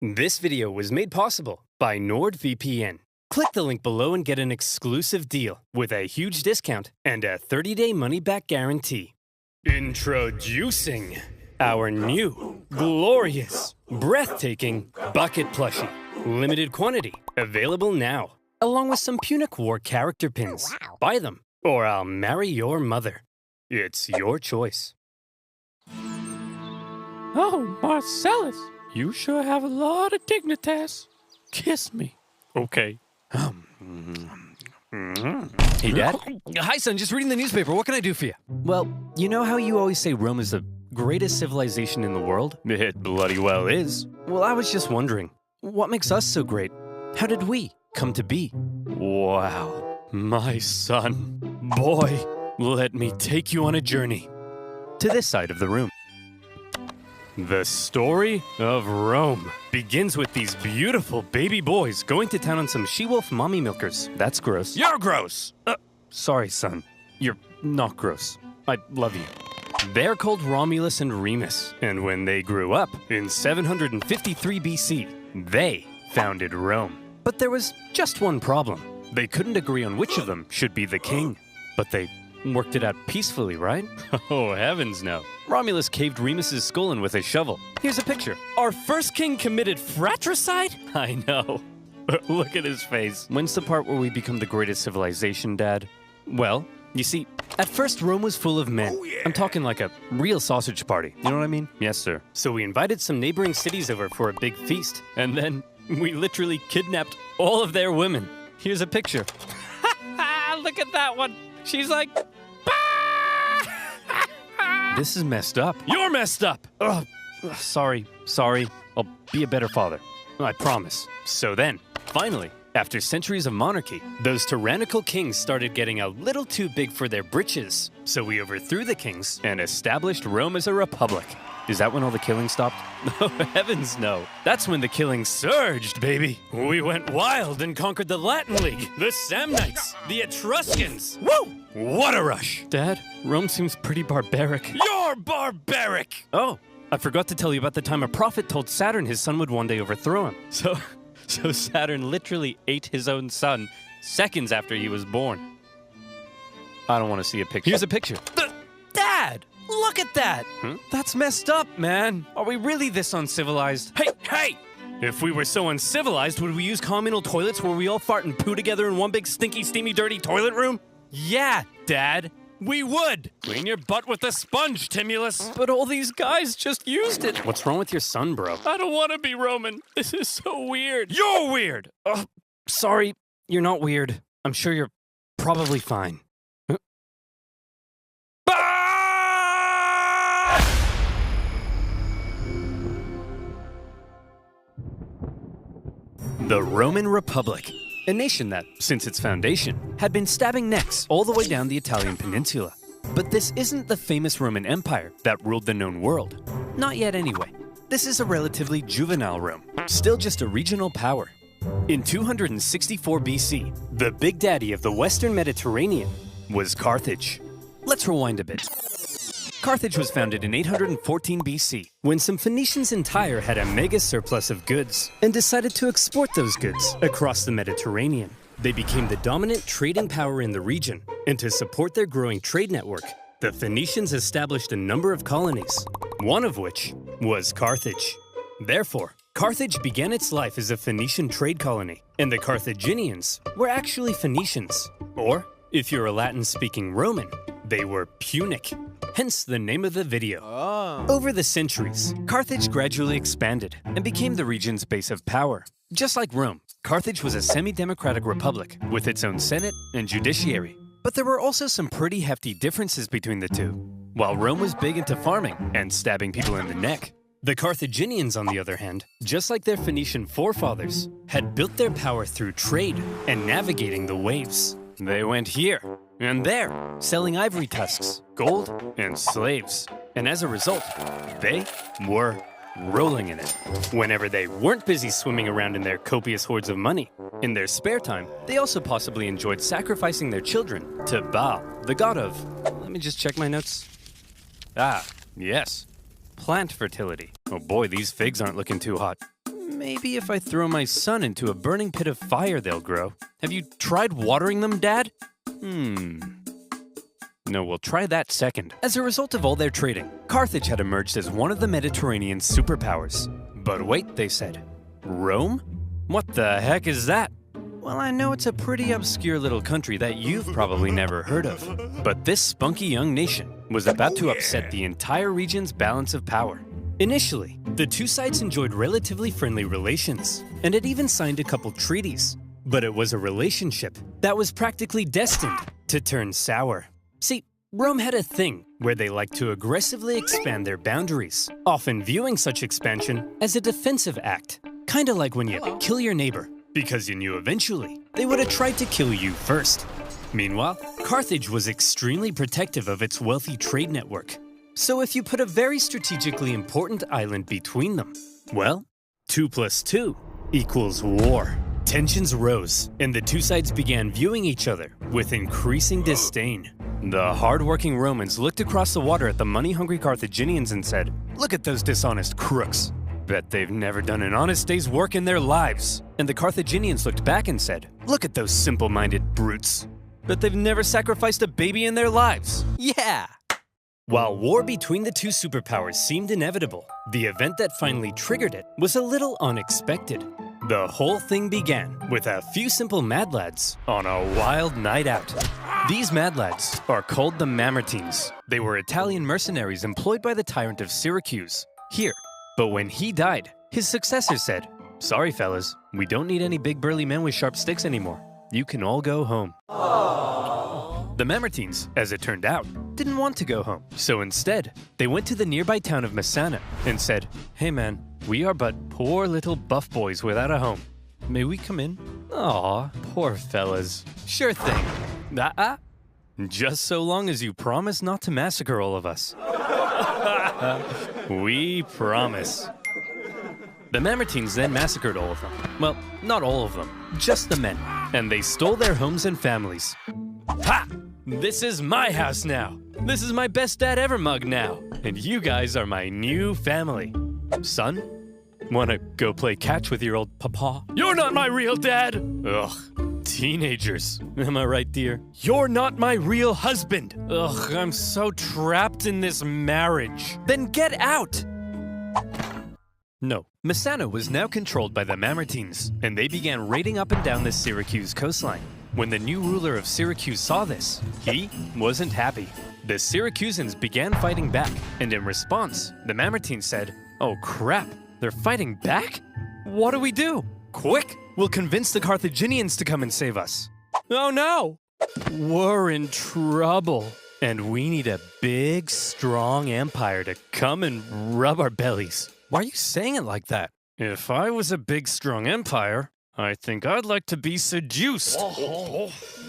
This video was made possible by NordVPN. Click the link below and get an exclusive deal with a huge discount and a 30-day money-back guarantee. Introducing our new, glorious, breathtaking bucket plushie. Limited quantity, available now, along with some Punic War character pins. Wow. Buy them, or I'll marry your mother. It's your choice. Oh, Marcellus, you sure have a lot of dignitas. Kiss me. Okay. Hey, Dad. Hi, son. Just reading the newspaper. What can I do for you? Well, you know how you always say Rome is the greatest civilization in the world? It bloody well is. Well, I was just wondering, what makes us so great? How did we come to be? Wow. My son. Boy, let me take you on a journey to this side of the room. The story of Rome begins with these beautiful baby boys going to town on some she-wolf mommy milkers. That's gross. You're gross! Sorry, son. You're not gross. I love you. They're called Romulus and Remus, and when they grew up, in 753 BC, they founded Rome. But there was just one problem. They couldn't agree on which of them should be the king. But they worked it out peacefully, right? Oh, heavens no. Romulus caved Remus's skull in with a shovel. Here's a picture. Our first king committed fratricide? I know. Look at his face. When's the part where we become the greatest civilization, Dad? Well, you see, at first Rome was full of men. I'm talking like a real sausage party. You know what I mean? Yes, sir. So we invited some neighboring cities over for a big feast. And then we literally kidnapped all of their women. Here's a picture. Look at that one. She's like, this is messed up. You're messed up! Ugh. Sorry. I'll be a better father. I promise. So then, finally, after centuries of monarchy, those tyrannical kings started getting a little too big for their britches. So we overthrew the kings and established Rome as a republic. Is that when all the killing stopped? Oh, heavens no. That's when the killing surged, baby. We went wild and conquered the Latin League, the Samnites, the Etruscans. Woo! What a rush! Dad, Rome seems pretty barbaric. You're barbaric! Oh, I forgot to tell you about the time a prophet told Saturn his son would one day overthrow him. So Saturn literally ate his own son seconds after he was born. I don't want to see a picture. Here's a picture. Dad! Look at that! That's messed up, man. Are we really this uncivilized? Hey! If we were so uncivilized, would we use communal toilets where we all fart and poo together in one big stinky, steamy, dirty toilet room? Yeah, Dad. We would! Clean your butt with a sponge, Timulus! But all these guys just used it! What's wrong with your son, bro? I don't want to be Roman. This is so weird. You're weird! Sorry, you're not weird. I'm sure you're probably fine. The Roman Republic, a nation that, since its foundation, had been stabbing necks all the way down the Italian peninsula. But this isn't the famous Roman Empire that ruled the known world. Not yet anyway. This is a relatively juvenile Rome, still just a regional power. In 264 BC, the big daddy of the Western Mediterranean was Carthage. Let's rewind a bit. Carthage was founded in 814 BC, when some Phoenicians in Tyre had a mega surplus of goods and decided to export those goods across the Mediterranean. They became the dominant trading power in the region, and to support their growing trade network, the Phoenicians established a number of colonies, one of which was Carthage. Therefore, Carthage began its life as a Phoenician trade colony, and the Carthaginians were actually Phoenicians. Or, if you're a Latin-speaking Roman, they were Punic. Hence the name of the video. Over the centuries, Carthage gradually expanded and became the region's base of power. Just like Rome, Carthage was a semi-democratic republic with its own senate and judiciary. But there were also some pretty hefty differences between the two. While Rome was big into farming and stabbing people in the neck, the Carthaginians, on the other hand, just like their Phoenician forefathers, had built their power through trade and navigating the waves. They went here and there, selling ivory tusks, gold, and slaves. And as a result, they were rolling in it. Whenever they weren't busy swimming around in their copious hoards of money, in their spare time, they also possibly enjoyed sacrificing their children to Baal, the god of... Let me just check my notes. Yes. Plant fertility. Oh boy, these figs aren't looking too hot. Maybe if I throw my son into a burning pit of fire, they'll grow. Have you tried watering them, Dad? No, we'll try that second. As a result of all their trading, Carthage had emerged as one of the Mediterranean superpowers. But wait, they said. Rome? What the heck is that? Well, I know it's a pretty obscure little country that you've probably never heard of. But this spunky young nation was about to upset the entire region's balance of power. Initially, the two sides enjoyed relatively friendly relations, and had even signed a couple treaties. But it was a relationship that was practically destined to turn sour. See, Rome had a thing where they liked to aggressively expand their boundaries, often viewing such expansion as a defensive act. Kinda like when you kill your neighbor, because you knew eventually they would have tried to kill you first. Meanwhile, Carthage was extremely protective of its wealthy trade network. So if you put a very strategically important island between them, well, 2 + 2 = war. Tensions rose, and the two sides began viewing each other with increasing disdain. The hard-working Romans looked across the water at the money-hungry Carthaginians and said, "Look at those dishonest crooks. Bet they've never done an honest day's work in their lives." And the Carthaginians looked back and said, "Look at those simple-minded brutes. Bet they've never sacrificed a baby in their lives." Yeah! While war between the two superpowers seemed inevitable, the event that finally triggered it was a little unexpected. The whole thing began with a few simple mad lads on a wild night out. These mad lads are called the Mamertines. They were Italian mercenaries employed by the tyrant of Syracuse here. But when he died, his successor said, "Sorry fellas, we don't need any big burly men with sharp sticks anymore. You can all go home." The Mamertines, as it turned out, didn't want to go home. So instead, they went to the nearby town of Messana and said, "Hey man, we are but poor little buff boys without a home. May we come in?" Aw, poor fellas. Sure thing. Just so long as you promise not to massacre all of us. We promise. The Mamertines then massacred all of them. Well, not all of them, just the men. And they stole their homes and families. Ha! This is my house now. This is my best dad ever mug now. And you guys are my new family. Son, wanna go play catch with your old papa? You're not my real dad! Ugh. Teenagers. Am I right, dear? You're not my real husband. Ugh, I'm so trapped in this marriage. Then get out! No, Messana was now controlled by the Mamertines, and they began raiding up and down the Syracuse coastline. When the new ruler of Syracuse saw this, he wasn't happy. The Syracusans began fighting back, and in response, the Mamertines said, "Oh crap, they're fighting back? What do we do? Quick! We'll convince the Carthaginians to come and save us." Oh no! We're in trouble. And we need a big, strong empire to come and rub our bellies. Why are you saying it like that? If I was a big, strong empire, I think I'd like to be seduced.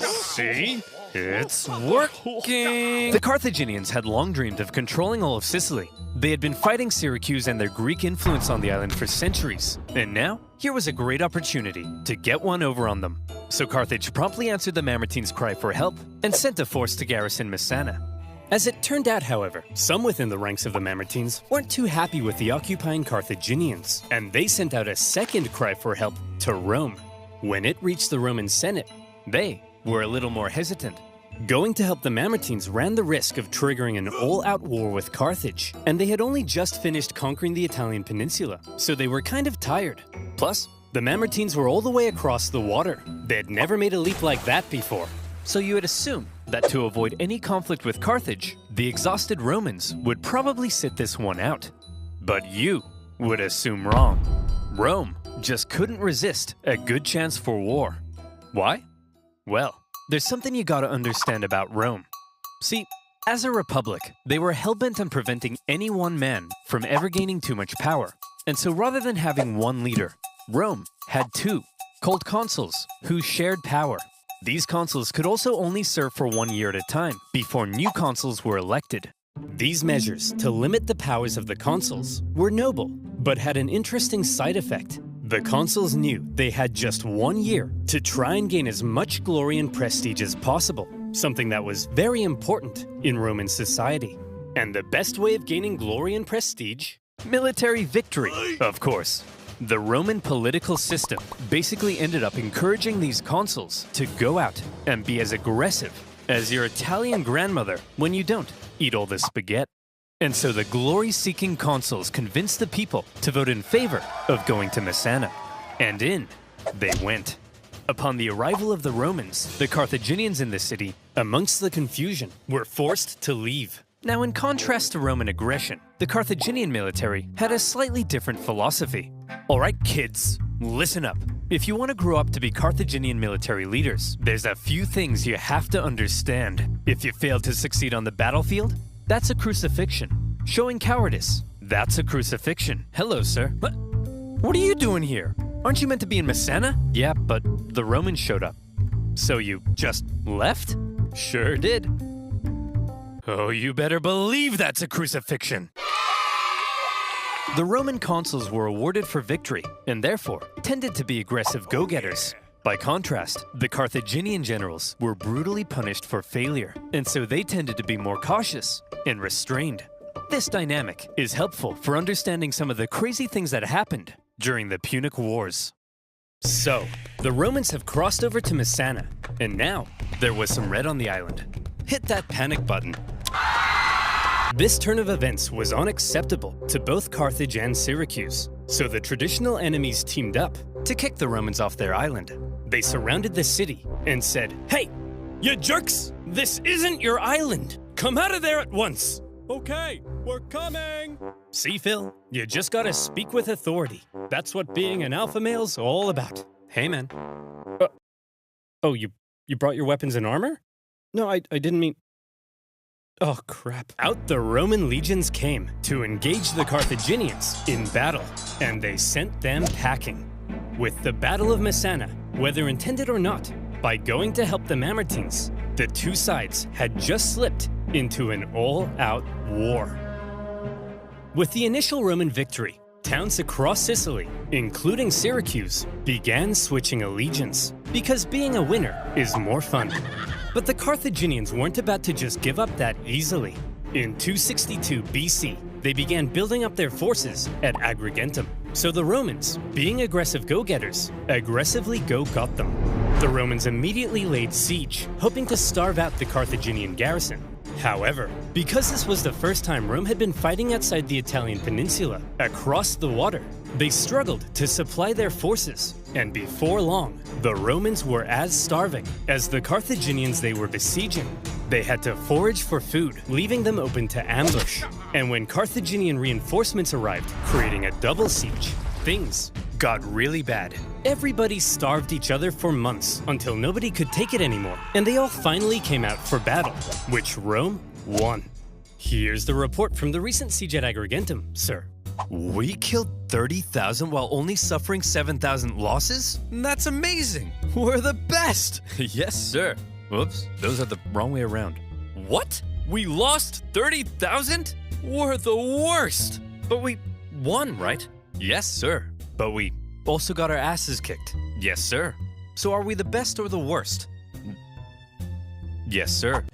See? It's working! The Carthaginians had long dreamed of controlling all of Sicily. They had been fighting Syracuse and their Greek influence on the island for centuries. And now, here was a great opportunity to get one over on them. So Carthage promptly answered the Mamertines' cry for help and sent a force to garrison Messana. As it turned out, however, some within the ranks of the Mamertines weren't too happy with the occupying Carthaginians, and they sent out a second cry for help to Rome. When it reached the Roman Senate, they were a little more hesitant. Going to help the Mamertines ran the risk of triggering an all-out war with Carthage, and they had only just finished conquering the Italian peninsula, so they were kind of tired. Plus, the Mamertines were all the way across the water. They had never made a leap like that before. So you would assume that to avoid any conflict with Carthage, the exhausted Romans would probably sit this one out. But you would assume wrong. Rome just couldn't resist a good chance for war. Why? Well, there's something you gotta understand about Rome. See, as a republic, they were hell-bent on preventing any one man from ever gaining too much power. And so rather than having one leader, Rome had two, called consuls, who shared power. These consuls could also only serve for 1 year at a time before new consuls were elected. These measures to limit the powers of the consuls were noble, but had an interesting side effect. The consuls knew they had just 1 year to try and gain as much glory and prestige as possible, something that was very important in Roman society. And the best way of gaining glory and prestige? Military victory, of course. The Roman political system basically ended up encouraging these consuls to go out and be as aggressive as your Italian grandmother when you don't eat all the spaghetti. And so the glory-seeking consuls convinced the people to vote in favor of going to Messana. And in they went. Upon the arrival of the Romans, the Carthaginians in the city, amongst the confusion, were forced to leave. Now, in contrast to Roman aggression, the Carthaginian military had a slightly different philosophy. All right, kids, listen up. If you want to grow up to be Carthaginian military leaders, there's a few things you have to understand. If you fail to succeed on the battlefield, that's a crucifixion. Showing cowardice, that's a crucifixion. Hello, sir. What are you doing here? Aren't you meant to be in Messana? Yeah, but the Romans showed up. So you just left? Sure did. Oh, you better believe that's a crucifixion. The Roman consuls were awarded for victory, and therefore tended to be aggressive go-getters. By contrast, the Carthaginian generals were brutally punished for failure, and so they tended to be more cautious and restrained. This dynamic is helpful for understanding some of the crazy things that happened during the Punic Wars. So, the Romans have crossed over to Messana, and now there was some red on the island. Hit that panic button. This turn of events was unacceptable to both Carthage and Syracuse, so the traditional enemies teamed up to kick the Romans off their island. They surrounded the city and said, "Hey, you jerks! This isn't your island! Come out of there at once!" Okay, we're coming. See, Phil, you just gotta speak with authority. That's what being an alpha male's all about. Hey, man. Oh, you brought your weapons and armor? No, I didn't mean... Oh, crap. Out the Roman legions came to engage the Carthaginians in battle, and they sent them packing. With the Battle of Messana, whether intended or not, by going to help the Mamertines, the two sides had just slipped into an all-out war. With the initial Roman victory, towns across Sicily, including Syracuse, began switching allegiance, because being a winner is more fun. But the Carthaginians weren't about to just give up that easily. In 262 BC, they began building up their forces at Agrigentum. So the Romans, being aggressive go-getters, aggressively go-got them. The Romans immediately laid siege, hoping to starve out the Carthaginian garrison. However, because this was the first time Rome had been fighting outside the Italian peninsula, across the water, they struggled to supply their forces, and before long, the Romans were as starving as the Carthaginians they were besieging. They had to forage for food, leaving them open to ambush. And when Carthaginian reinforcements arrived, creating a double siege, things got really bad. Everybody starved each other for months until nobody could take it anymore, and they all finally came out for battle, which Rome won. Here's the report from the recent siege at Agrigentum, sir. We killed 30,000 while only suffering 7,000 losses? That's amazing! We're the best! Yes, sir. Whoops, those are the wrong way around. What? We lost 30,000? We're the worst! But we won, right? Yes, sir. But we also got our asses kicked. Yes, sir. So are we the best or the worst? Yes, sir.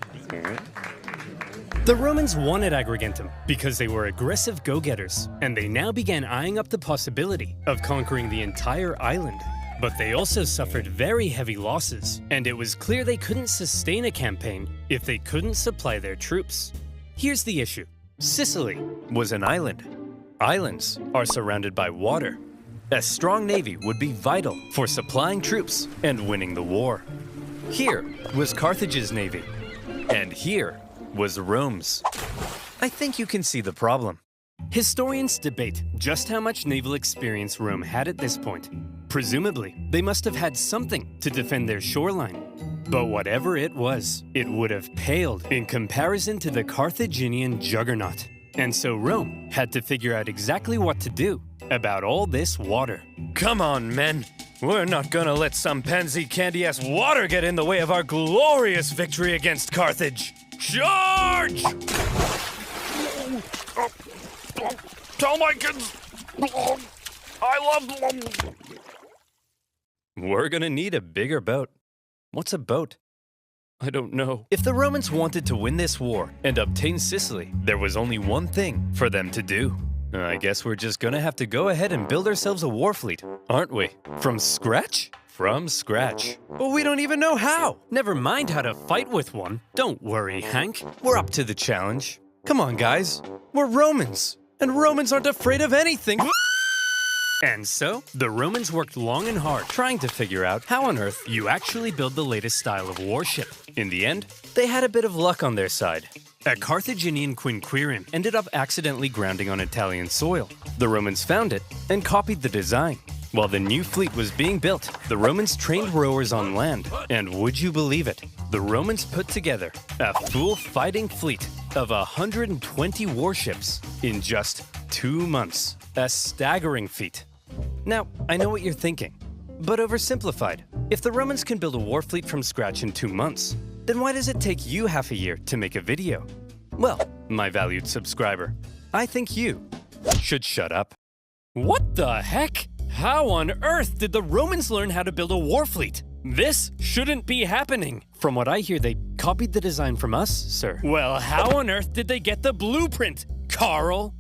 The Romans won at Agrigentum because they were aggressive go-getters, and they now began eyeing up the possibility of conquering the entire island. But they also suffered very heavy losses, and it was clear they couldn't sustain a campaign if they couldn't supply their troops. Here's the issue. Sicily was an island. Islands are surrounded by water. A strong navy would be vital for supplying troops and winning the war. Here was Carthage's navy, and here was Rome's. I think you can see the problem. Historians debate just how much naval experience Rome had at this point. Presumably, they must have had something to defend their shoreline. But whatever it was, it would have paled in comparison to the Carthaginian juggernaut. And so Rome had to figure out exactly what to do about all this water. Come on, men. We're not gonna let some pansy candy-ass water get in the way of our glorious victory against Carthage. Charge! Tell my kids I love them. We're gonna need a bigger boat. What's a boat? I don't know. If the Romans wanted to win this war and obtain Sicily, there was only one thing for them to do. I guess we're just gonna have to go ahead and build ourselves a war fleet, aren't we? From scratch? From scratch. But we don't even know how. Never mind how to fight with one. Don't worry, Hank. We're up to the challenge. Come on, guys. We're Romans. And Romans aren't afraid of anything. And so, the Romans worked long and hard trying to figure out how on earth you actually build the latest style of warship. In the end, they had a bit of luck on their side. A Carthaginian quinquereme ended up accidentally grounding on Italian soil. The Romans found it and copied the design. While the new fleet was being built, the Romans trained rowers on land. And would you believe it? The Romans put together a full fighting fleet of 120 warships in just 2 months. A staggering feat. Now, I know what you're thinking, but oversimplified. If the Romans can build a war fleet from scratch in 2 months, then why does it take you half a year to make a video? Well, my valued subscriber, I think you should shut up. What the heck? How on earth did the Romans learn how to build a war fleet? This shouldn't be happening. From what I hear, they copied the design from us, sir. Well, how on earth did they get the blueprint, Carl?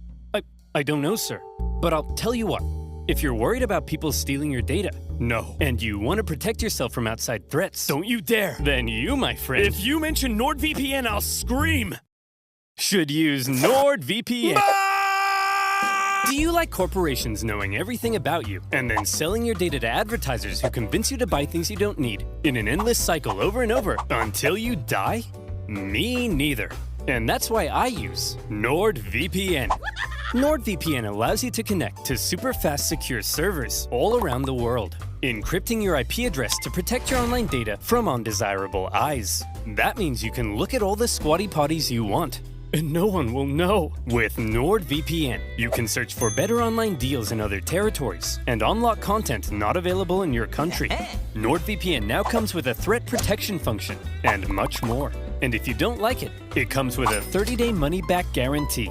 I don't know, sir. But I'll tell you what. If you're worried about people stealing your data, no, and you want to protect yourself from outside threats, don't you dare. Then you, my friend, if you mention NordVPN, I'll scream. Should use NordVPN. Do you like corporations knowing everything about you and then selling your data to advertisers who convince you to buy things you don't need in an endless cycle over and over until you die? Me neither. And that's why I use NordVPN. NordVPN allows you to connect to super fast secure servers all around the world, encrypting your IP address to protect your online data from undesirable eyes. That means you can look at all the squatty potties you want, and no one will know. With NordVPN, you can search for better online deals in other territories and unlock content not available in your country. NordVPN now comes with a threat protection function and much more. And if you don't like it, it comes with a 30-day money-back guarantee.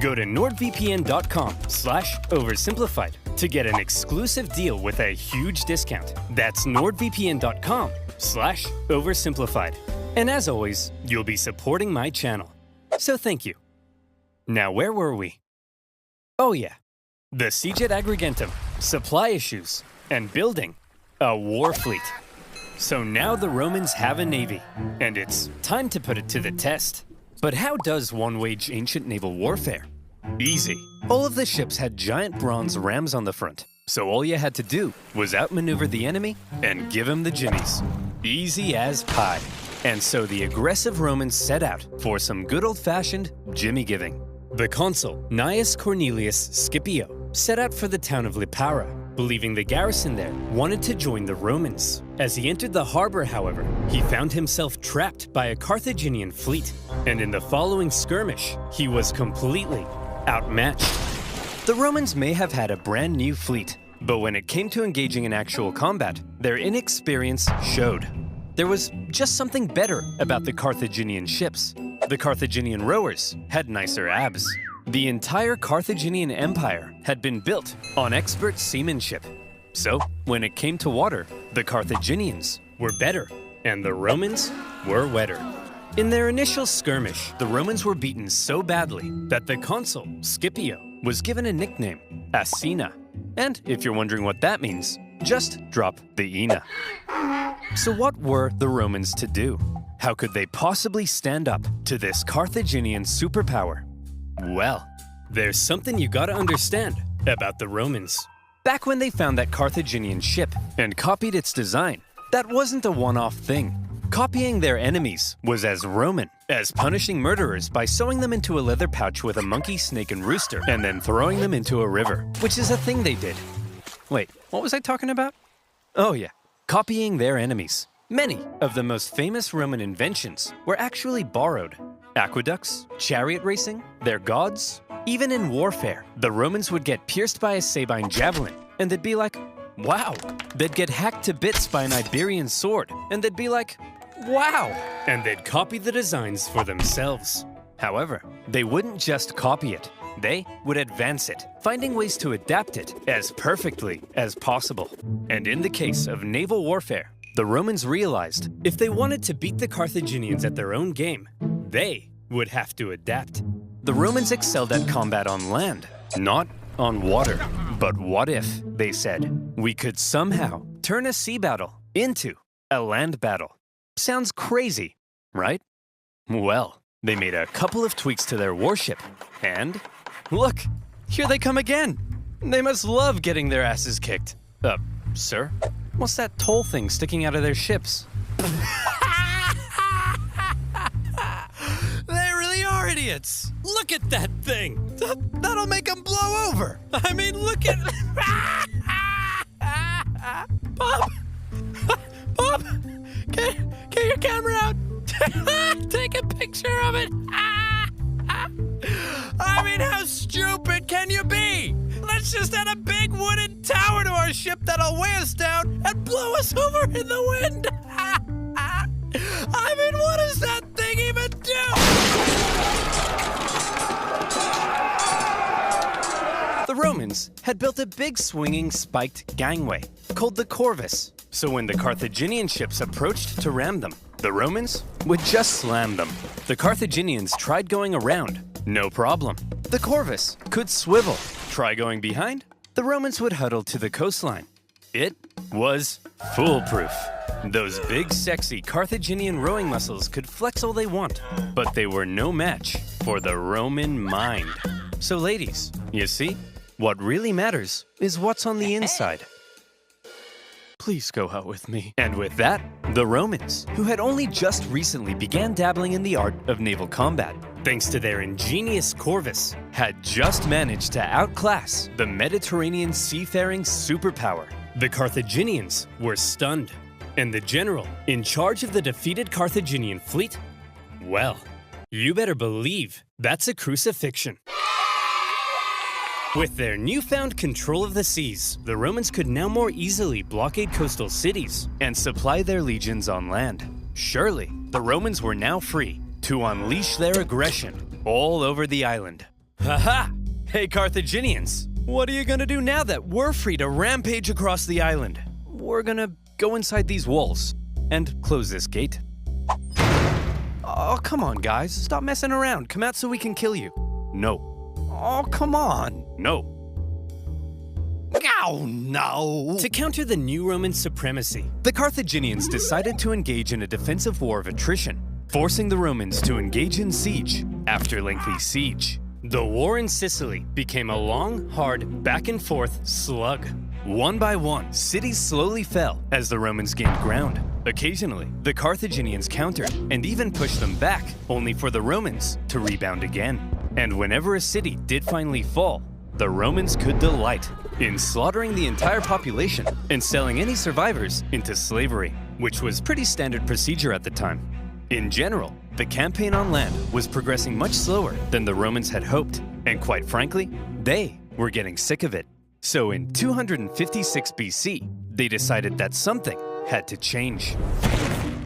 Go to nordvpn.com/oversimplified to get an exclusive deal with a huge discount. That's nordvpn.com/oversimplified. And as always, you'll be supporting my channel. So thank you. Now where were we? Oh yeah, the siege at Agrigentum, supply issues, and building a war fleet. So now the Romans have a navy, and it's time to put it to the test. But how does one wage ancient naval warfare? Easy. All of the ships had giant bronze rams on the front, so all you had to do was outmaneuver the enemy and give him the jimmies. Easy as pie. And so the aggressive Romans set out for some good old-fashioned jimmy giving. The consul, Gnaeus Cornelius Scipio, set out for the town of Lipara, believing the garrison there wanted to join the Romans. As he entered the harbor, however, he found himself trapped by a Carthaginian fleet, and in the following skirmish, he was completely outmatched. The Romans may have had a brand new fleet, but when it came to engaging in actual combat, their inexperience showed. There was just something better about the Carthaginian ships. The Carthaginian rowers had nicer abs. The entire Carthaginian Empire had been built on expert seamanship. So, when it came to water, the Carthaginians were better, and the Romans were wetter. In their initial skirmish, the Romans were beaten so badly that the consul, Scipio, was given a nickname, Asina. And if you're wondering what that means, just drop the Ina. So what were the Romans to do? How could they possibly stand up to this Carthaginian superpower? Well, there's something you gotta understand about the Romans. Back when they found that Carthaginian ship and copied its design, that wasn't a one-off thing. Copying their enemies was as Roman as punishing murderers by sewing them into a leather pouch with a monkey, snake, and rooster, and then throwing them into a river, which is a thing they did. Wait, what was I talking about? Oh yeah, copying their enemies. Many of the most famous Roman inventions were actually borrowed. Aqueducts, chariot racing, their gods. Even in warfare, the Romans would get pierced by a Sabine javelin, and they'd be like, wow. They'd get hacked to bits by an Iberian sword, and they'd be like, wow. And they'd copy the designs for themselves. However, they wouldn't just copy it. They would advance it, finding ways to adapt it as perfectly as possible. And in the case of naval warfare, the Romans realized if they wanted to beat the Carthaginians at their own game, they would have to adapt. The Romans excelled at combat on land, Not on water. But what if, they said, we could somehow turn a sea battle into a land battle? Sounds crazy, right? Well, they made a couple of tweaks to their warship, and look, here they come again. They must love getting their asses kicked. Sir? What's that toll thing sticking out of their ships? They really are idiots. Look at that thing. That'll make them blow over. I mean, look at... Bob! Bob! Get your camera out. Take a picture of it. I mean, how stupid can you be? Let's just add a big wooden tower to our ship that'll weigh us down and blow us over in the wind. I mean, what does that thing even do? The Romans had built a big swinging spiked gangway called the Corvus. So when the Carthaginian ships approached to ram them, the Romans would just slam them. The Carthaginians tried going around. No problem. The Corvus could swivel. Try going behind. The Romans would huddle to the coastline. It was foolproof. Those big, sexy Carthaginian rowing muscles could flex all they want, but they were no match for the Roman mind. So ladies, you see, what really matters is what's on the inside. Please go out with me. And with that, the Romans, who had only just recently began dabbling in the art of naval combat, thanks to their ingenious Corvus, had just managed to outclass the Mediterranean seafaring superpower. The Carthaginians were stunned, and the general in charge of the defeated Carthaginian fleet, well, you better believe that's a crucifixion. With their newfound control of the seas, the Romans could now more easily blockade coastal cities and supply their legions on land. Surely, the Romans were now free to unleash their aggression all over the island. Haha! Hey Carthaginians, what are you gonna do now that we're free to rampage across the island? We're gonna go inside these walls and close this gate. Oh, come on guys, stop messing around. Come out so we can kill you. No. Oh, come on. No. Oh, no. To counter the new Roman supremacy, the Carthaginians decided to engage in a defensive war of attrition, forcing the Romans to engage in siege after lengthy siege. The war in Sicily became a long, hard, back-and-forth slug. One by one, cities slowly fell as the Romans gained ground. Occasionally, the Carthaginians countered and even pushed them back, only for the Romans to rebound again. And whenever a city did finally fall, the Romans could delight in slaughtering the entire population and selling any survivors into slavery, which was pretty standard procedure at the time. In general, the campaign on land was progressing much slower than the Romans had hoped, and quite frankly, they were getting sick of it. So in 256 BC, they decided that something had to change.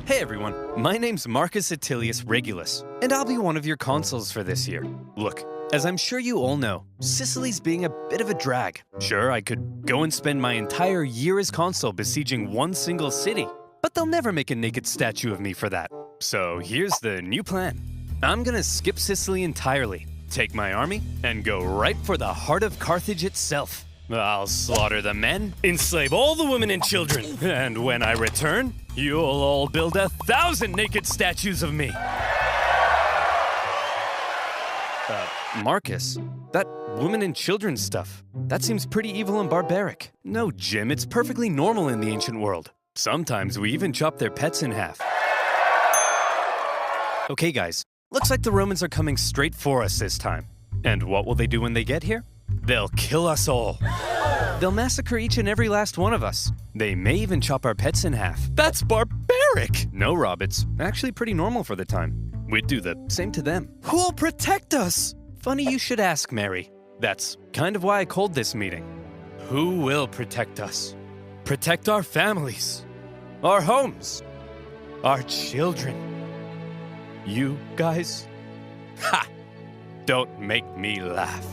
Hey everyone, my name's Marcus Attilius Regulus, and I'll be one of your consuls for this year. Look, as I'm sure you all know, Sicily's being a bit of a drag. Sure, I could go and spend my entire year as consul besieging one single city, but they'll never make a naked statue of me for that. So here's the new plan. I'm gonna skip Sicily entirely, take my army, and go right for the heart of Carthage itself. I'll slaughter the men, enslave all the women and children, and when I return, you'll all build 1,000 naked statues of me. Marcus, that women and children stuff, that seems pretty evil and barbaric. No, Jim, it's perfectly normal in the ancient world. Sometimes we even chop their pets in half. Okay, guys, looks like the Romans are coming straight for us this time. And what will they do when they get here? They'll kill us all. They'll massacre each and every last one of us. They may even chop our pets in half. That's barbaric! No, Rob, it's actually pretty normal for the time. We'd do the same to them. Who'll protect us? Funny you should ask, Mary. That's kind of why I called this meeting. Who will protect us? Protect our families, our homes, our children. You guys? Ha! Don't make me laugh.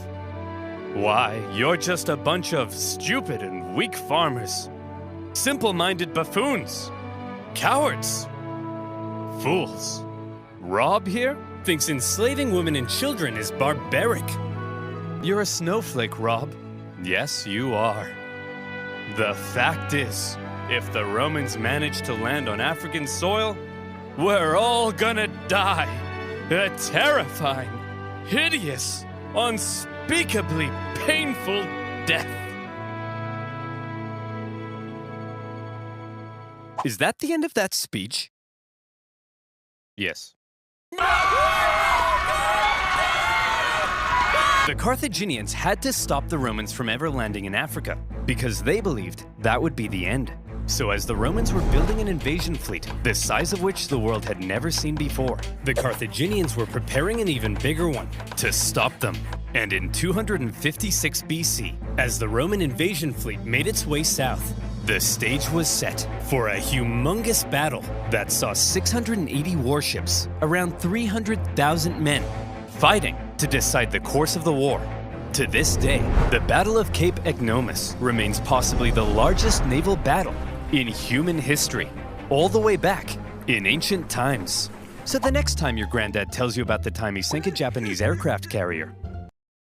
Why, you're just a bunch of stupid and weak farmers. Simple-minded buffoons. Cowards. Fools. Rob here thinks enslaving women and children is barbaric. You're a snowflake, Rob. Yes, you are. The fact is, if the Romans manage to land on African soil, we're all gonna die. A terrifying, hideous, unspeakably painful death. Is that the end of that speech? Yes. The Carthaginians had to stop the Romans from ever landing in Africa because they believed that would be the end. So as the Romans were building an invasion fleet, the size of which the world had never seen before, the Carthaginians were preparing an even bigger one to stop them. And in 256 BC, as the Roman invasion fleet made its way south, the stage was set for a humongous battle that saw 680 warships, around 300,000 men, fighting to decide the course of the war. To this day, the Battle of Cape Ignomus remains possibly the largest naval battle in human history, all the way back in ancient times. So the next time your granddad tells you about the time he sank a Japanese aircraft carrier,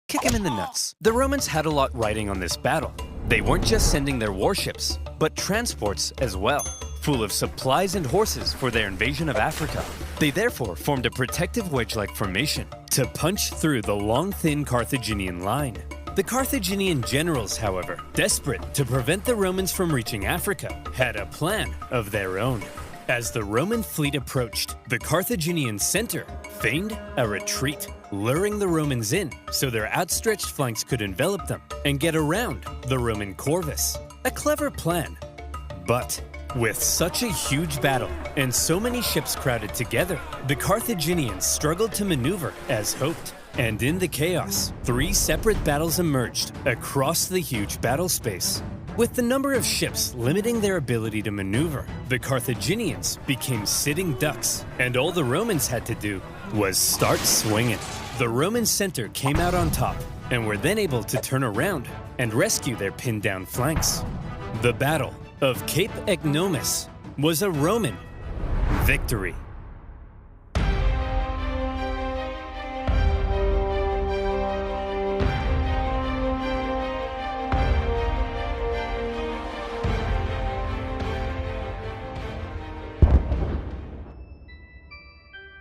kick him in the nuts. The Romans had a lot riding on this battle. They weren't just sending their warships, but transports as well, full of supplies and horses for their invasion of Africa. They therefore formed a protective wedge-like formation to punch through the long, thin Carthaginian line. The Carthaginian generals, however, desperate to prevent the Romans from reaching Africa, had a plan of their own. As the Roman fleet approached, the Carthaginian center feigned a retreat, luring the Romans in so their outstretched flanks could envelop them and get around the Roman corvus. A clever plan. But with such a huge battle and so many ships crowded together, the Carthaginians struggled to maneuver as hoped. And in the chaos, 3 separate battles emerged across the huge battle space. With the number of ships limiting their ability to maneuver, the Carthaginians became sitting ducks, and all the Romans had to do was start swinging. The Roman center came out on top, and were then able to turn around and rescue their pinned down flanks. The Battle of Cape Ignomus was a Roman victory.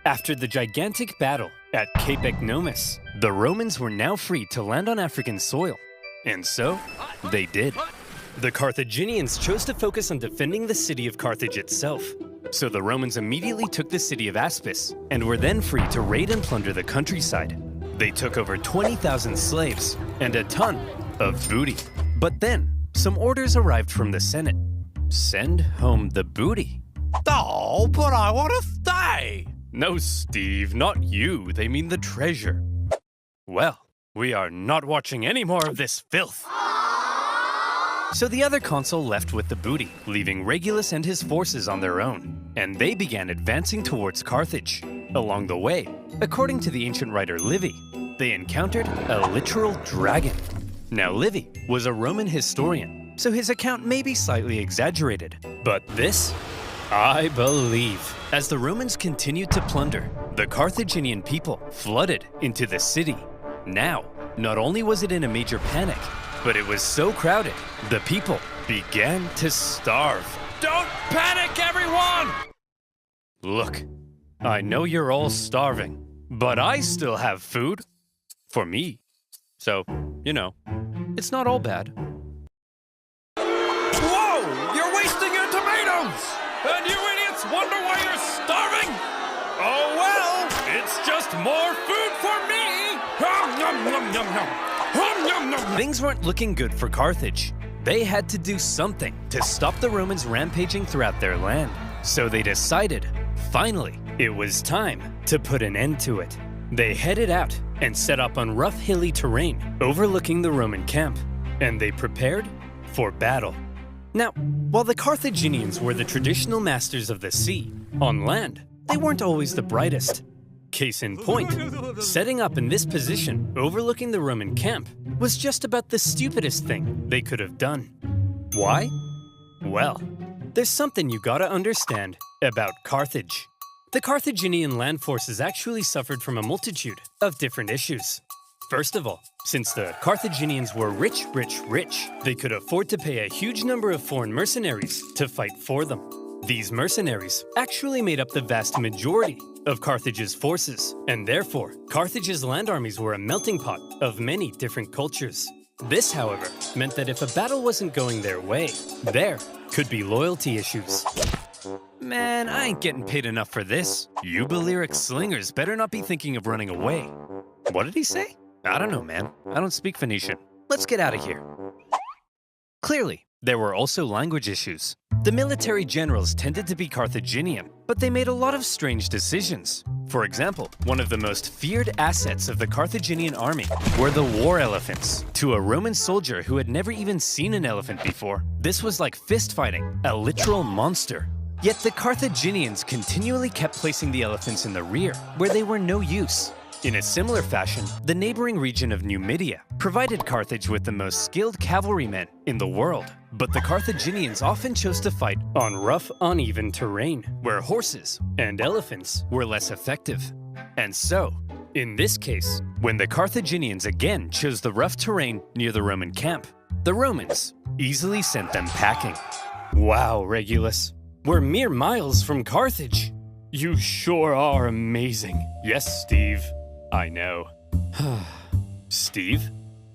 After the gigantic battle at Cape Ignomus, the Romans were now free to land on African soil. And so, they did. The Carthaginians chose to focus on defending the city of Carthage itself. So the Romans immediately took the city of Aspis, and were then free to raid and plunder the countryside. They took over 20,000 slaves and a ton of booty. But then, some orders arrived from the Senate. Send home the booty. Oh, but I want to stay. No, Steve, not you. They mean the treasure. Well, we are not watching any more of this filth. So the other consul left with the booty, leaving Regulus and his forces on their own, and they began advancing towards Carthage. Along the way, according to the ancient writer Livy, they encountered a literal dragon. Now, Livy was a Roman historian, so his account may be slightly exaggerated, but this, I believe. As the Romans continued to plunder, the Carthaginian people flooded into the city. Now, not only was it in a major panic, but it was so crowded, the people began to starve. Don't panic, everyone! Look, I know you're all starving, but I still have food. For me. So, you know, it's not all bad. Whoa! You're wasting your tomatoes! And you idiots wonder why you're starving? Oh well, it's just more food for me! Hum, yum, yum, yum, yum. Hum, yum, yum. Things weren't looking good for Carthage. They had to do something to stop the Romans rampaging throughout their land. So they decided, finally, it was time to put an end to it. They headed out and set up on rough hilly terrain overlooking the Roman camp, and they prepared for battle. Now, while the Carthaginians were the traditional masters of the sea, on land, they weren't always the brightest. Case in point, setting up in this position overlooking the Roman camp was just about the stupidest thing they could have done. Why? Well, there's something you gotta understand about Carthage. The Carthaginian land forces actually suffered from a multitude of different issues. First of all, since the Carthaginians were rich, they could afford to pay a huge number of foreign mercenaries to fight for them. These mercenaries actually made up the vast majority of Carthage's forces, and therefore, Carthage's land armies were a melting pot of many different cultures. This, however, meant that if a battle wasn't going their way, there could be loyalty issues. Man, I ain't getting paid enough for this. You Balearic slingers better not be thinking of running away. What did he say? I don't know, man. I don't speak Phoenician. Let's get out of here. Clearly, there were also language issues. The military generals tended to be Carthaginian, but they made a lot of strange decisions. For example, one of the most feared assets of the Carthaginian army were the war elephants. To a Roman soldier who had never even seen an elephant before, this was like fist fighting, a literal monster. Yet the Carthaginians continually kept placing the elephants in the rear, where they were no use. In a similar fashion, the neighboring region of Numidia provided Carthage with the most skilled cavalrymen in the world. But the Carthaginians often chose to fight on rough, uneven terrain, where horses and elephants were less effective. And so, in this case, when the Carthaginians again chose the rough terrain near the Roman camp, the Romans easily sent them packing. Wow, Regulus, we're mere miles from Carthage. You sure are amazing. Yes, Steve. I know. Steve?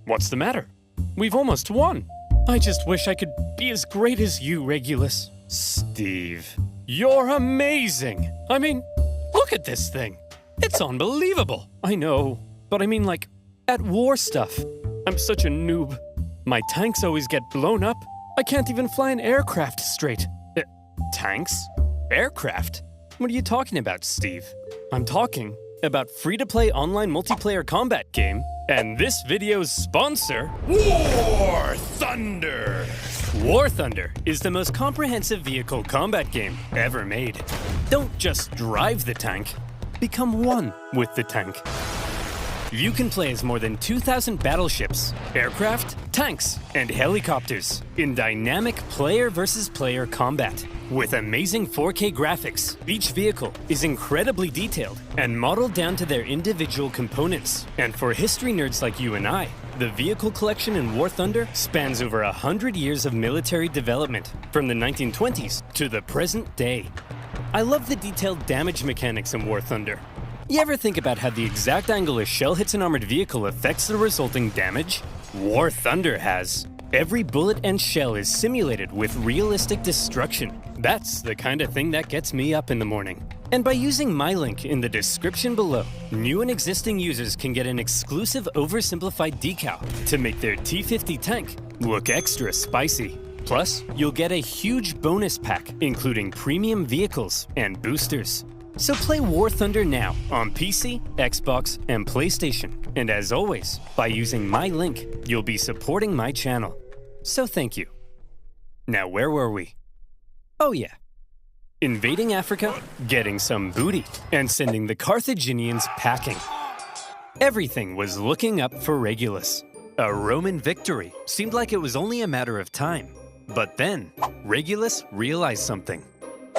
What's the matter? We've almost won. I just wish I could be as great as you, Regulus. Steve, you're amazing. I mean, look at this thing. It's unbelievable. I know, but I mean like, at war stuff. I'm such a noob. My tanks always get blown up. I can't even fly an aircraft straight. Tanks? Aircraft? What are you talking about, Steve? I'm talking about free-to-play online multiplayer combat game, and this video's sponsor, War Thunder! War Thunder is the most comprehensive vehicle combat game ever made. Don't just drive the tank, become one with the tank. You can play as more than 2,000 battleships, aircraft, tanks, and helicopters in dynamic player versus player combat. With amazing 4K graphics, each vehicle is incredibly detailed and modeled down to their individual components. And for history nerds like you and I, the vehicle collection in War Thunder spans over 100 years of military development, from the 1920s to the present day. I love the detailed damage mechanics in War Thunder. You ever think about how the exact angle a shell hits an armored vehicle affects the resulting damage? War Thunder has. Every bullet and shell is simulated with realistic destruction. That's the kind of thing that gets me up in the morning. And by using my link in the description below, new and existing users can get an exclusive oversimplified decal to make their T50 tank look extra spicy. Plus, you'll get a huge bonus pack, including premium vehicles and boosters. So play War Thunder now on PC, Xbox, and PlayStation. And as always, by using my link, you'll be supporting my channel. So thank you. Now where were we? Oh yeah. Invading Africa, getting some booty, and sending the Carthaginians packing. Everything was looking up for Regulus. A Roman victory seemed like it was only a matter of time. But then, Regulus realized something.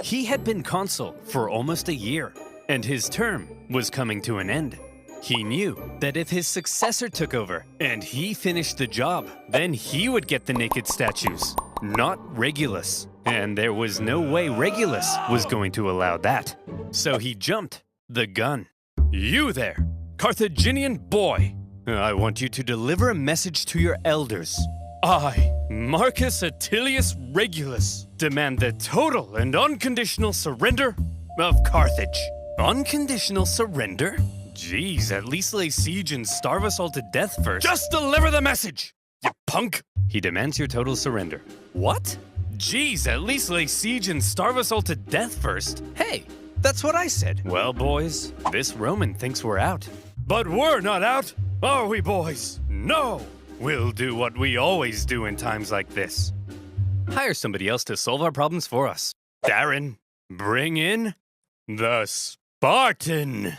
He had been consul for almost a year, and his term was coming to an end. He knew that if his successor took over and he finished the job, then he would get the naked statues, not Regulus. And there was no way Regulus was going to allow that. So he jumped the gun. You there, Carthaginian boy, I want you to deliver a message to your elders. I, Marcus Attilius Regulus, demand the total and unconditional surrender of Carthage. Unconditional surrender? Jeez, at least lay siege and starve us all to death first. Just deliver the message, you punk! He demands your total surrender. What? Jeez, at least lay siege and starve us all to death first. Hey, that's what I said. Well, boys, this Roman thinks we're out. But we're not out, are we, boys? No! We'll do what we always do in times like this. Hire somebody else to solve our problems for us. Darren, bring in the Spartan.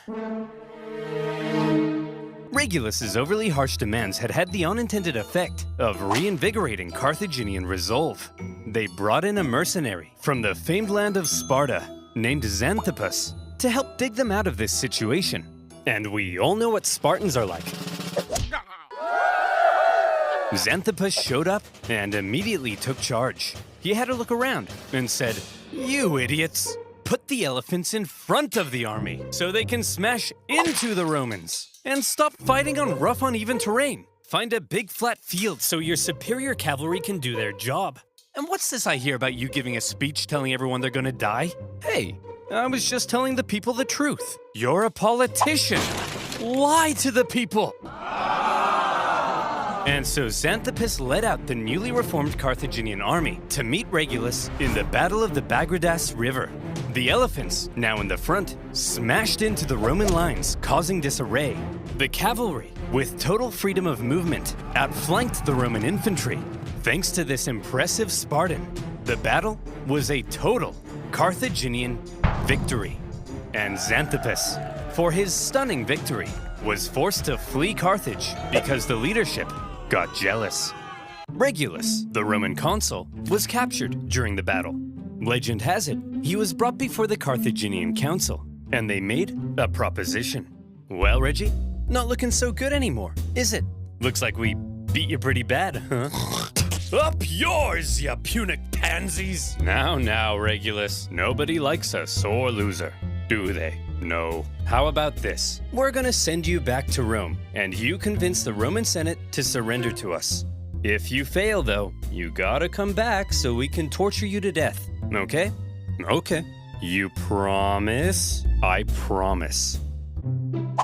Regulus's overly harsh demands had the unintended effect of reinvigorating Carthaginian resolve. They brought in a mercenary from the famed land of Sparta named Xanthippus to help dig them out of this situation. And we all know what Spartans are like. Xanthippus showed up and immediately took charge. He had a look around and said, "You idiots! Put the elephants in front of the army so they can smash into the Romans. And stop fighting on rough, uneven terrain. Find a big flat field so your superior cavalry can do their job. And what's this I hear about you giving a speech telling everyone they're gonna die? Hey, I was just telling the people the truth. You're a politician. Lie to the people." And so Xanthippus led out the newly reformed Carthaginian army to meet Regulus in the Battle of the Bagridas River. The elephants, now in the front, smashed into the Roman lines, causing disarray. The cavalry, with total freedom of movement, outflanked the Roman infantry. Thanks to this impressive Spartan, the battle was a total Carthaginian victory. And Xanthippus, for his stunning victory, was forced to flee Carthage because the leadership got jealous. Regulus, the Roman consul, was captured during the battle. Legend has it, he was brought before the Carthaginian council, and they made a proposition. Well, Reggie, not looking so good anymore, is it? Looks like we beat you pretty bad, huh? Up yours, ya Punic pansies! Now, Regulus, nobody likes a sore loser, do they? No. How about this? We're gonna send you back to Rome, and you convince the Roman Senate to surrender to us. If you fail, though, you gotta come back so we can torture you to death, okay? Okay. You promise? I promise.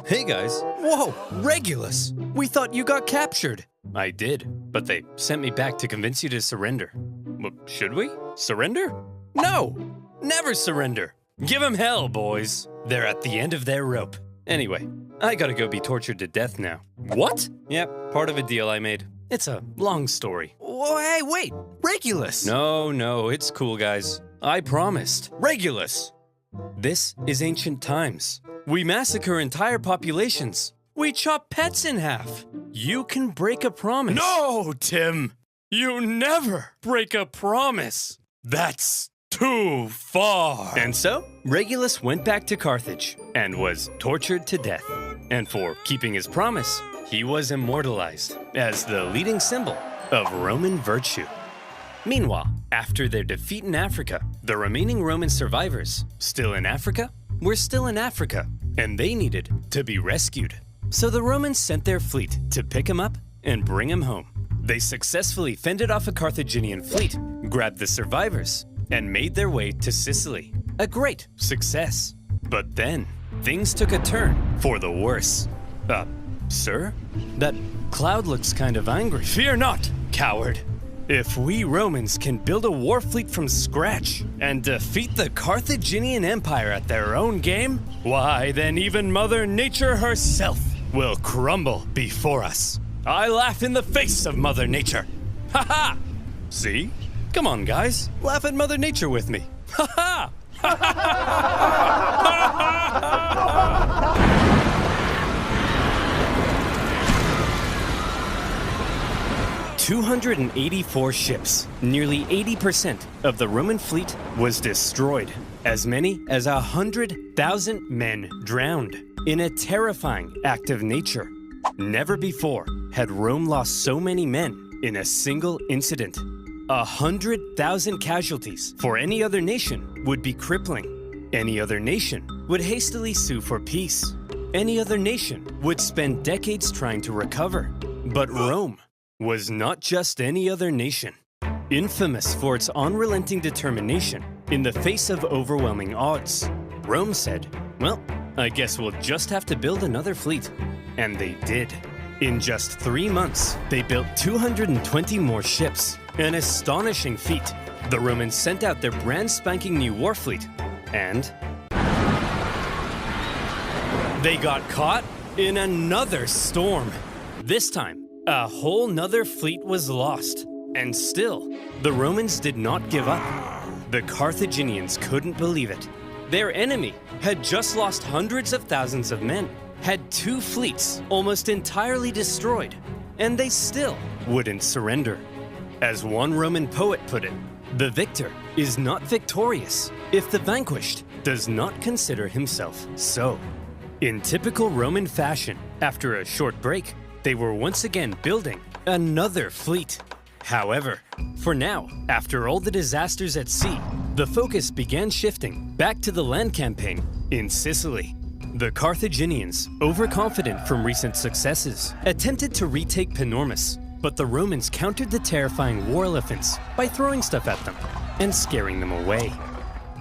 Hey guys. Whoa, Regulus! We thought you got captured. I did, but they sent me back to convince you to surrender. Well, should we? Surrender? No! Never surrender! Give 'em hell, boys. They're at the end of their rope. Anyway, I gotta go be tortured to death now. What? Yep, part of a deal I made. It's a long story. Oh, hey, wait! Regulus! No, it's cool, guys. I promised. Regulus! This is ancient times. We massacre entire populations. We chop pets in half. You can break a promise. No, Tim! You never break a promise. That's too far. And so, Regulus went back to Carthage and was tortured to death. And for keeping his promise, he was immortalized as the leading symbol of Roman virtue. Meanwhile, after their defeat in Africa, the remaining Roman survivors, still in Africa, were still in Africa, and they needed to be rescued. So the Romans sent their fleet to pick him up and bring him home. They successfully fended off a Carthaginian fleet, grabbed the survivors, and made their way to Sicily. A great success. But then, things took a turn for the worse. Sir? That cloud looks kind of angry. Fear not, coward. If we Romans can build a war fleet from scratch and defeat the Carthaginian Empire at their own game, why then even Mother Nature herself will crumble before us. I laugh in the face of Mother Nature. Ha ha! See? Come on, guys. Laugh at Mother Nature with me. Ha ha! 284 ships, nearly 80% of the Roman fleet was destroyed. As many as 100,000 men drowned in a terrifying act of nature. Never before had Rome lost so many men in a single incident. 100,000 casualties for any other nation would be crippling. Any other nation would hastily sue for peace. Any other nation would spend decades trying to recover. But Rome was not just any other nation. Infamous for its unrelenting determination in the face of overwhelming odds, Rome said, well, I guess we'll just have to build another fleet. And they did. In just 3 months, they built 220 more ships. An astonishing feat. The Romans sent out their brand spanking new war fleet, and they got caught in another storm. This time, a whole nother fleet was lost. And still, the Romans did not give up. The Carthaginians couldn't believe it. Their enemy had just lost hundreds of thousands of men, had 2 fleets almost entirely destroyed, and they still wouldn't surrender. As one Roman poet put it, the victor is not victorious if the vanquished does not consider himself so. In typical Roman fashion, after a short break, they were once again building another fleet. However, for now, after all the disasters at sea, the focus began shifting back to the land campaign in Sicily. The Carthaginians, overconfident from recent successes, attempted to retake Panormus, but the Romans countered the terrifying war elephants by throwing stuff at them and scaring them away.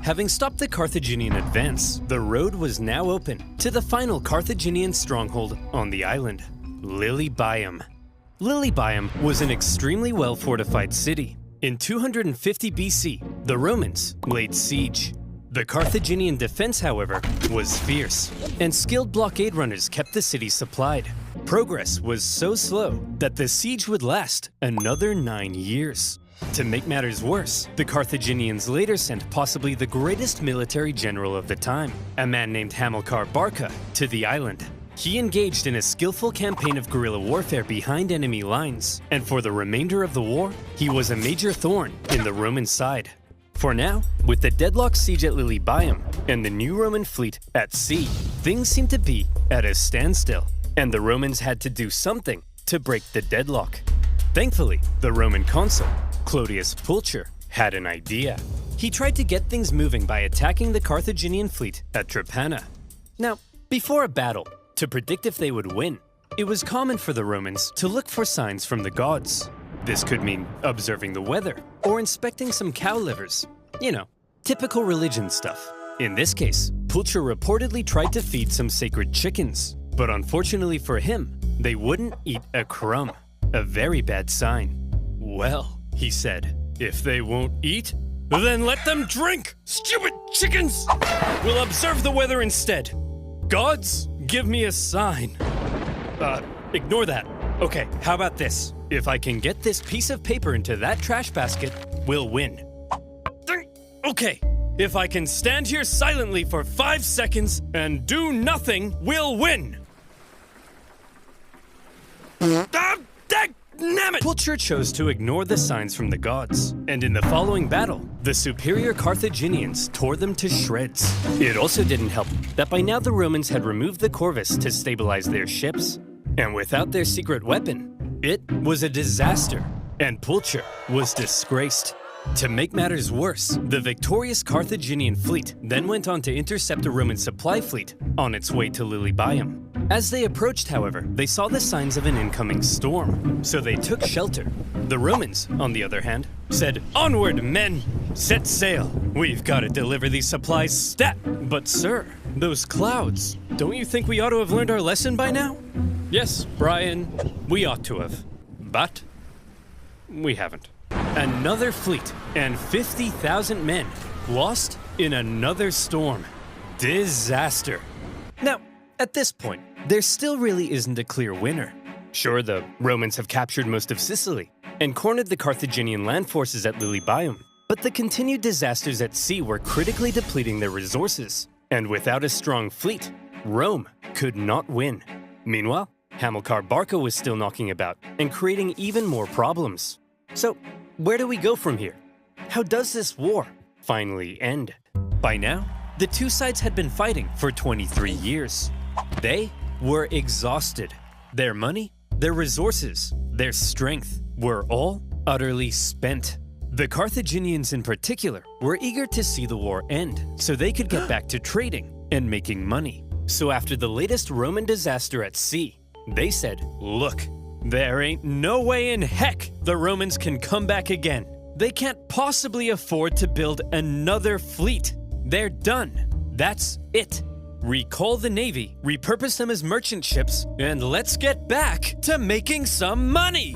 Having stopped the Carthaginian advance, the road was now open to the final Carthaginian stronghold on the island, Lilybaeum. Lilybaeum was an extremely well-fortified city. In 250 BC, the Romans laid siege. The Carthaginian defense, however, was fierce, and skilled blockade runners kept the city supplied. Progress was so slow that the siege would last another 9 years. To make matters worse, the Carthaginians later sent possibly the greatest military general of the time, a man named Hamilcar Barca, to the island. He engaged in a skillful campaign of guerrilla warfare behind enemy lines, and for the remainder of the war, he was a major thorn in the Roman side. For now, with the deadlocked siege at Lilybaeum and the new Roman fleet at sea, things seemed to be at a standstill, and the Romans had to do something to break the deadlock. Thankfully, the Roman consul, Clodius Pulcher, had an idea. He tried to get things moving by attacking the Carthaginian fleet at Drepana. Now, before a battle, to predict if they would win, it was common for the Romans to look for signs from the gods. This could mean observing the weather or inspecting some cow livers. You know, typical religion stuff. In this case, Pulcher reportedly tried to feed some sacred chickens, but unfortunately for him, they wouldn't eat a crumb. A very bad sign. Well, he said, if they won't eat, then let them drink! Stupid chickens! We'll observe the weather instead. Gods, give me a sign. Ignore that. Okay, how about this? If I can get this piece of paper into that trash basket, we'll win. Okay, if I can stand here silently for 5 seconds and do nothing, we'll win! Damn it! Pulcher chose to ignore the signs from the gods, and in the following battle, the superior Carthaginians tore them to shreds. It also didn't help that by now the Romans had removed the corvus to stabilize their ships, and without their secret weapon, it was a disaster, and Pulcher was disgraced. To make matters worse, the victorious Carthaginian fleet then went on to intercept a Roman supply fleet on its way to Lilybaeum. As they approached, however, they saw the signs of an incoming storm, so they took shelter. The Romans, on the other hand, said, "Onward, men! Set sail! We've got to deliver these supplies stat!" But sir, those clouds, don't you think we ought to have learned our lesson by now? Yes, Brian, we ought to have. But we haven't. Another fleet and 50,000 men lost in another storm. Disaster. Now, at this point, there still really isn't a clear winner. Sure, the Romans have captured most of Sicily and cornered the Carthaginian land forces at Lilybaeum, but the continued disasters at sea were critically depleting their resources, and without a strong fleet, Rome could not win. Meanwhile, Hamilcar Barca was still knocking about and creating even more problems. So, where do we go from here? How does this war finally end? By now, the two sides had been fighting for 23 years. They were exhausted. Their money, their resources, their strength were all utterly spent. The Carthaginians in particular were eager to see the war end so they could get back to trading and making money. So after the latest Roman disaster at sea, they said, "Look, there ain't no way in heck the Romans can come back again. They can't possibly afford to build another fleet. They're done. That's it. Recall the navy, repurpose them as merchant ships, and let's get back to making some money."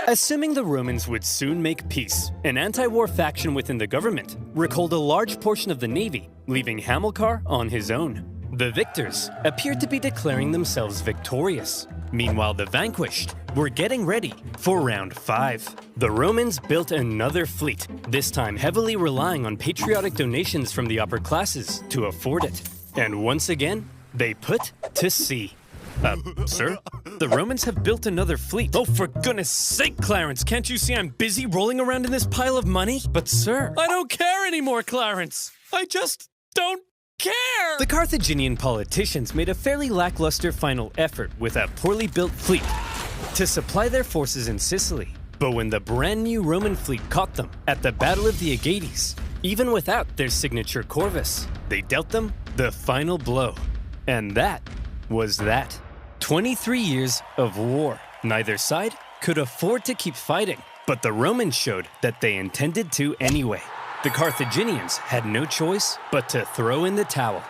Assuming the Romans would soon make peace, an anti-war faction within the government recalled a large portion of the navy, leaving Hamilcar on his own. The victors appeared to be declaring themselves victorious. Meanwhile, the vanquished were getting ready for round 5. The Romans built another fleet, this time heavily relying on patriotic donations from the upper classes to afford it. And once again, they put to sea. Sir? The Romans have built another fleet. Oh, for goodness sake, Clarence, can't you see I'm busy rolling around in this pile of money? But sir, I don't care anymore, Clarence. I just don't care! The Carthaginian politicians made a fairly lackluster final effort with a poorly built fleet. to supply their forces in Sicily. But when the brand new Roman fleet caught them at the Battle of the Aegates, even without their signature corvus, they dealt them the final blow. And that was that. 23 years of war. Neither side could afford to keep fighting, but the Romans showed that they intended to anyway. The Carthaginians had no choice but to throw in the towel.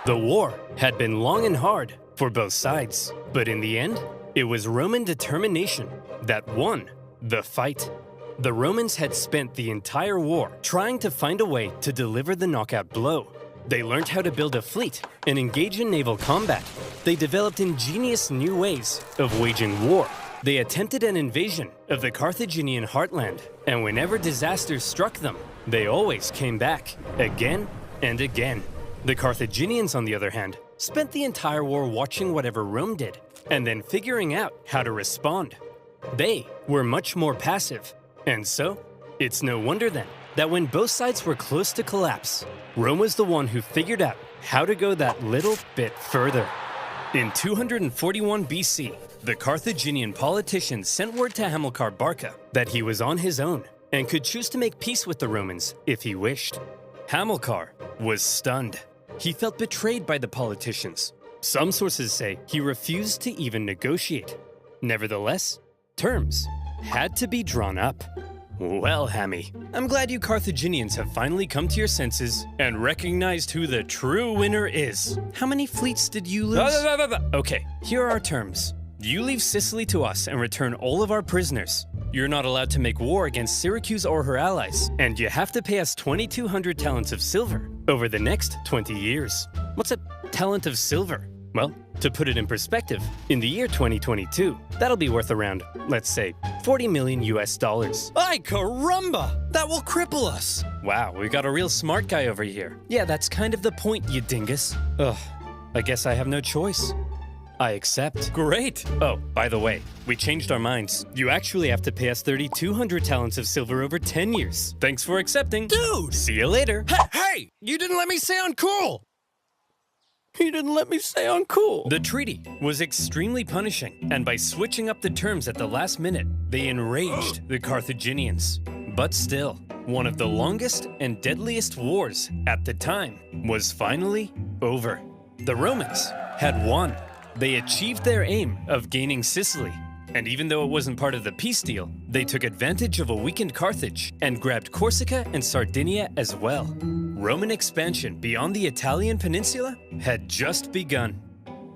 The war had been long and hard for both sides, but in the end, it was Roman determination that won the fight. The Romans had spent the entire war trying to find a way to deliver the knockout blow. They learned how to build a fleet and engage in naval combat. They developed ingenious new ways of waging war. They attempted an invasion of the Carthaginian heartland, and whenever disasters struck them, they always came back, again and again. The Carthaginians, on the other hand, spent the entire war watching whatever Rome did, and then figuring out how to respond. They were much more passive, and so, it's no wonder then that when both sides were close to collapse, Rome was the one who figured out how to go that little bit further. In 241 BC, the Carthaginian politicians sent word to Hamilcar Barca that he was on his own and could choose to make peace with the Romans if he wished. Hamilcar was stunned. He felt betrayed by the politicians. Some sources say he refused to even negotiate. Nevertheless, terms had to be drawn up. Well, Hammy, I'm glad you Carthaginians have finally come to your senses and recognized who the true winner is. How many fleets did you lose? Okay, here are our terms. You leave Sicily to us and return all of our prisoners. You're not allowed to make war against Syracuse or her allies, and you have to pay us 2,200 talents of silver over the next 20 years. What's a talent of silver? Well, to put it in perspective, in the year 2022, that'll be worth around, let's say, $40 million. Ay caramba! That will cripple us! Wow, we got a real smart guy over here. Yeah, that's kind of the point, you dingus. Ugh, I guess I have no choice. I accept. Great! Oh, by the way, we changed our minds. You actually have to pay us 3,200 talents of silver over 10 years. Thanks for accepting. Dude! See you later. Hey! You didn't let me say uncool! He didn't let me say uncool. The treaty was extremely punishing, and by switching up the terms at the last minute, they enraged the Carthaginians. But still, one of the longest and deadliest wars at the time was finally over. The Romans had won. They achieved their aim of gaining Sicily, and even though it wasn't part of the peace deal, they took advantage of a weakened Carthage and grabbed Corsica and Sardinia as well. Roman expansion beyond the Italian peninsula had just begun.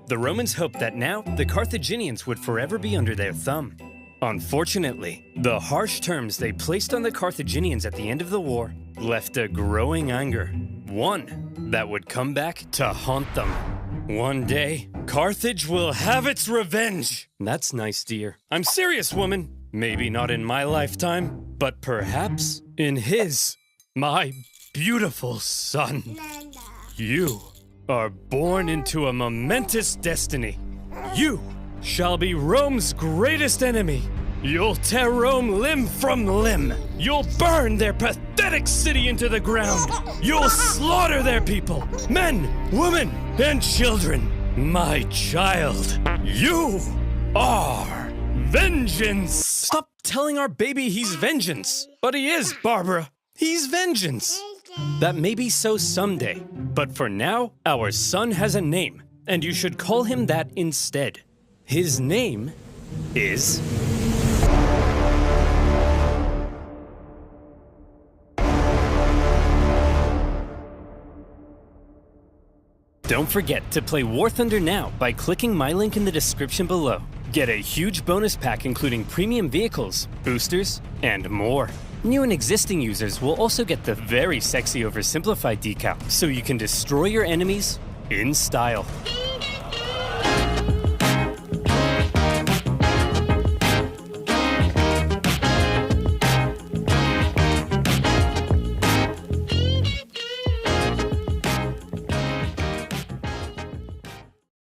The Romans hoped that now the Carthaginians would forever be under their thumb. Unfortunately, the harsh terms they placed on the Carthaginians at the end of the war left a growing anger, one that would come back to haunt them. One day, Carthage will have its revenge. That's nice, dear. I'm serious, woman. Maybe not in my lifetime, but perhaps in his. My beautiful son. You are born into a momentous destiny. You shall be Rome's greatest enemy. You'll tear Rome limb from limb. You'll burn their pathetic city into the ground. You'll slaughter their people, men, women, and children. My child, you are vengeance. Stop telling our baby he's vengeance. But he is, Barbara. He's vengeance. That may be so someday, but for now, our son has a name, and you should call him that instead. His name is... Don't forget to play War Thunder now by clicking my link in the description below. Get a huge bonus pack including premium vehicles, boosters, and more. New and existing users will also get the very sexy oversimplified decal, so you can destroy your enemies in style.